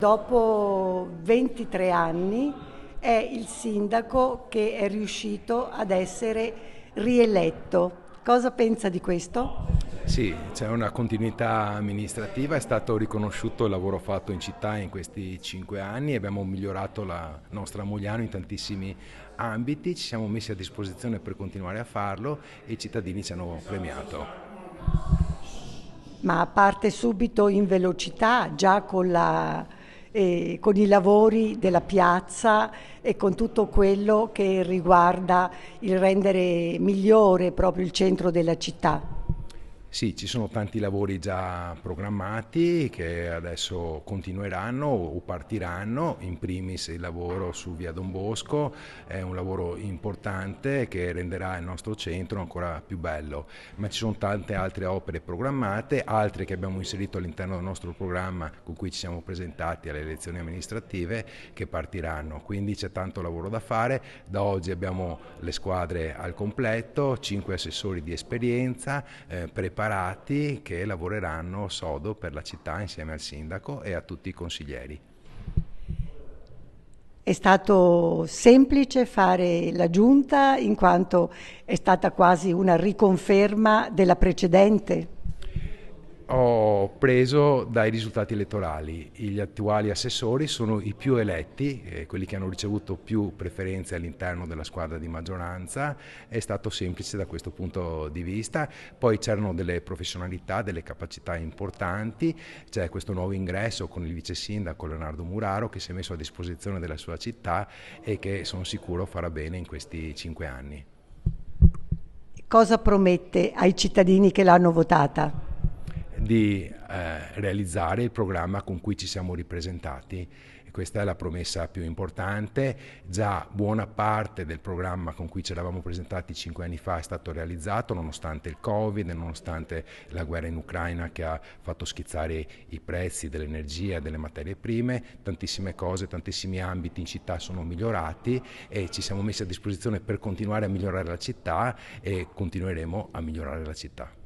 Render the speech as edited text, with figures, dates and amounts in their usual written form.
Dopo 23 anni è il sindaco che è riuscito ad essere rieletto. Cosa pensa di questo? Sì, c'è una continuità amministrativa, è stato riconosciuto il lavoro fatto in città in questi 5 anni, abbiamo migliorato la nostra Mogliano in tantissimi ambiti, ci siamo messi a disposizione per continuare a farlo e i cittadini ci hanno premiato. Ma parte subito in velocità, già con i lavori della piazza e con tutto quello che riguarda il rendere migliore proprio il centro della città. Sì, ci sono tanti lavori già programmati che adesso continueranno o partiranno, in primis il lavoro su Via Don Bosco, è un lavoro importante che renderà il nostro centro ancora più bello, ma ci sono tante altre opere programmate, altre che abbiamo inserito all'interno del nostro programma con cui ci siamo presentati alle elezioni amministrative che partiranno, quindi c'è tanto lavoro da fare, da oggi abbiamo le squadre al completo, 5 assessori di esperienza, preparati che lavoreranno sodo per la città insieme al sindaco e a tutti i consiglieri. È stato semplice fare la giunta in quanto è stata quasi una riconferma della precedente. Ho preso dai risultati elettorali, gli attuali assessori sono i più eletti, quelli che hanno ricevuto più preferenze all'interno della squadra di maggioranza, è stato semplice da questo punto di vista, poi c'erano delle professionalità, delle capacità importanti, c'è questo nuovo ingresso con il vice sindaco Leonardo Muraro che si è messo a disposizione della sua città e che sono sicuro farà bene in questi 5 anni. Cosa promette ai cittadini che l'hanno votata? Di realizzare il programma con cui ci siamo ripresentati e questa è la promessa più importante. Già buona parte del programma con cui ci eravamo presentati 5 anni fa è stato realizzato nonostante il Covid, nonostante la guerra in Ucraina che ha fatto schizzare i prezzi dell'energia e delle materie prime, tantissime cose, tantissimi ambiti in città sono migliorati e ci siamo messi a disposizione per continuare a migliorare la città e continueremo a migliorare la città.